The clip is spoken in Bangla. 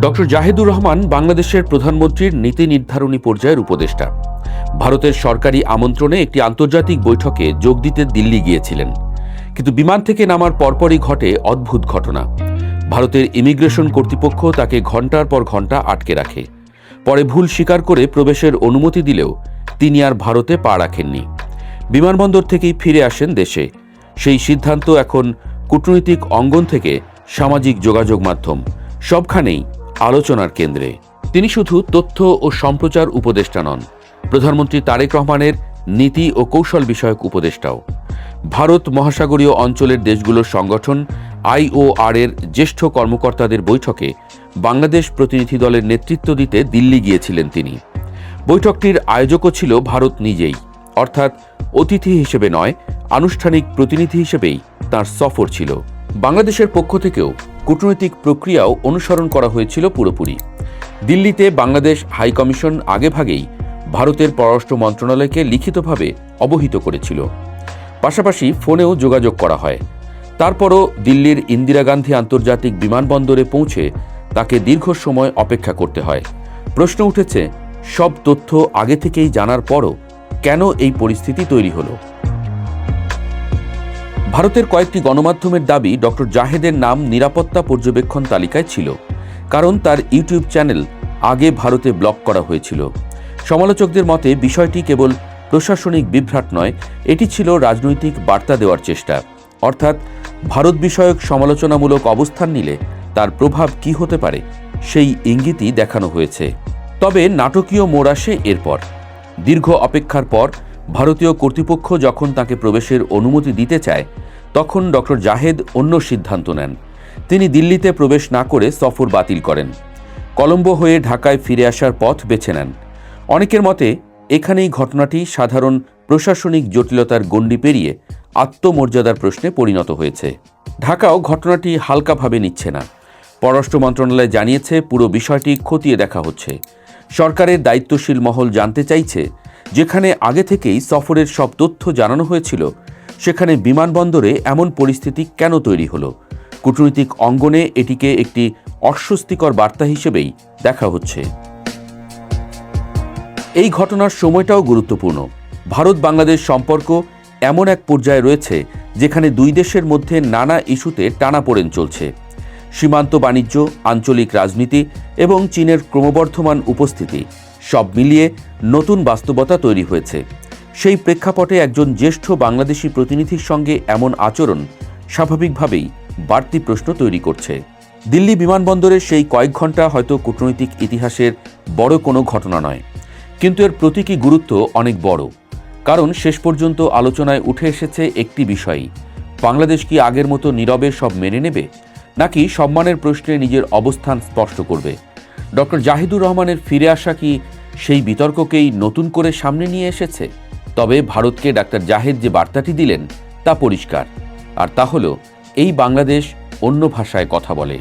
ডক্টর জাহিদুর রহমান বাংলাদেশের প্রধানমন্ত্রীর নীতি নির্ধারণী পর্যায়ের উপদেষ্টা। ভারতের সরকারি আমন্ত্রণে একটি আন্তর্জাতিক বৈঠকে যোগ দিতে দিল্লি গিয়েছিলেন, কিন্তু বিমান থেকে নামার পরপরই ঘটে অদ্ভুত ঘটনা। ভারতের ইমিগ্রেশন কর্তৃপক্ষ তাকে ঘণ্টার পর ঘণ্টা আটকে রাখে। পরে ভুল স্বীকার করে প্রবেশের অনুমতি দিলেও তিনি আর ভারতে পা রাখেননি। বিমানবন্দর থেকেই ফিরে আসেন দেশে। সেই সিদ্ধান্ত এখন কূটনৈতিক অঙ্গন থেকে সামাজিক যোগাযোগ মাধ্যম সবখানেই আলোচনার কেন্দ্রে। তিনি শুধু তথ্য ও সম্প্রচার উপদেষ্টা নন, প্রধানমন্ত্রী তারেক রহমানের নীতি ও কৌশল বিষয়ক উপদেষ্টাও। ভারত মহাসাগরীয় অঞ্চলের দেশগুলোর সংগঠন IOR এর জ্যেষ্ঠ কর্মকর্তাদের বৈঠকে বাংলাদেশ প্রতিনিধি দলের নেতৃত্ব দিতে দিল্লি গিয়েছিলেন তিনি। বৈঠকটির আয়োজকও ছিল ভারত নিজেই, অর্থাৎ অতিথি হিসেবে নয়, আনুষ্ঠানিক প্রতিনিধি হিসেবেই তার সফর ছিল। বাংলাদেশের পক্ষ থেকেও কূটনৈতিক প্রক্রিয়াও অনুসরণ করা হয়েছিল পুরোপুরি। দিল্লিতে বাংলাদেশ হাইকমিশন আগেভাগেই ভারতের পররাষ্ট্র মন্ত্রণালয়কে লিখিতভাবে অবহিত করেছিল। পাশাপাশি ফোনেও যোগাযোগ করা হয়। তারপরও দিল্লির ইন্দিরা গান্ধী আন্তর্জাতিক বিমানবন্দরে পৌঁছে তাকে দীর্ঘ সময় অপেক্ষা করতে হয়। প্রশ্ন উঠেছে, সব তথ্য আগে থেকেই জানার পরও কেন এই পরিস্থিতি তৈরি হলো? ভারতের কয়েকটি গণমাধ্যমের দাবি ডক্টর জাহেদের নাম নিরাপত্তা পর্যবেক্ষণ তালিকায় ছিল, কারণ তার ইউটিউব চ্যানেল আগে ভারতে ব্লক করা হয়েছিল। সমালোচকদের মতে বিষয়টি কেবল প্রশাসনিক বিভ্রাট নয়, এটি ছিল রাজনৈতিক বার্তা দেওয়ার চেষ্টা। অর্থাৎ ভারত বিষয়ক সমালোচনামূলক অবস্থান নিলে তার প্রভাব কী হতে পারে সেই ইঙ্গিতই দেখানো হয়েছে। তবে নাটকীয় মোড় আসে এরপর। দীর্ঘ অপেক্ষার পর ভারতীয় কর্তৃপক্ষ যখন তাকে প্রবেশের অনুমতি দিতে চায়, তখন ডক্টর জাহেদ অন্য সিদ্ধান্ত নেন। তিনি দিল্লিতে প্রবেশ না করে সফর বাতিল করেন। কলম্বো হয়ে ঢাকায় ফিরে আসার পথ বেছে নেন। অনেকের মতে এখানেই ঘটনাটি সাধারণ প্রশাসনিক জটিলতার গণ্ডি পেরিয়ে আত্মমর্যাদার প্রশ্নে পরিণত হয়েছে। ঢাকাও ঘটনাটি হালকাভাবে নিচ্ছে না। পররাষ্ট্র মন্ত্রণালয় জানিয়েছে, পুরো বিষয়টি খতিয়ে দেখা হচ্ছে। সরকারের দায়িত্বশীল মহল জানতে চাইছে, যেখানে আগে থেকেই সফরের সব তথ্য জানানো হয়েছিল, সেখানে বিমানবন্দরে এমন পরিস্থিতি কেন তৈরি হলো? কূটনৈতিক অঙ্গনে এটিকে একটি অস্বস্তিকর বার্তা হিসেবেই দেখা হচ্ছে। এই ঘটনার সময়টাও গুরুত্বপূর্ণ। ভারত বাংলাদেশ সম্পর্ক এমন এক পর্যায়ে রয়েছে যেখানে দুই দেশের মধ্যে নানা ইস্যুতে টানাপোড়েন চলছে। সীমান্ত বাণিজ্য, আঞ্চলিক রাজনীতি এবং চীনের ক্রমবর্ধমান উপস্থিতি সব মিলিয়ে নতুন বাস্তবতা তৈরি হয়েছে। সেই প্রেক্ষাপটে একজন জ্যেষ্ঠ বাংলাদেশি প্রতিনিধির সঙ্গে এমন আচরণ স্বাভাবিকভাবেই বাড়তি প্রশ্ন তৈরি করছে। দিল্লি বিমানবন্দরের সেই কয়েক ঘন্টা হয়তো কূটনৈতিক ইতিহাসের বড় কোনো ঘটনা নয়, কিন্তু এর প্রতীকী গুরুত্ব অনেক বড়। কারণ শেষ পর্যন্ত আলোচনায় উঠে এসেছে একটি বিষয়ই, বাংলাদেশ কি আগের মতো নীরবে সব মেনে নেবে, নাকি সম্মানের প্রশ্নে নিজের অবস্থান স্পষ্ট করবে? ডক্টর জাহিদুর রহমানের ফিরে আসা কি সেই বিতর্ককেই নতুন করে সামনে নিয়ে এসেছে? তবে ভারতকে ডাক্তার জাহেদ যে বার্তাটি দিলেন তা পরিষ্কার, আর তা হলো এই বাংলাদেশ অন্য ভাষায় কথা বলে।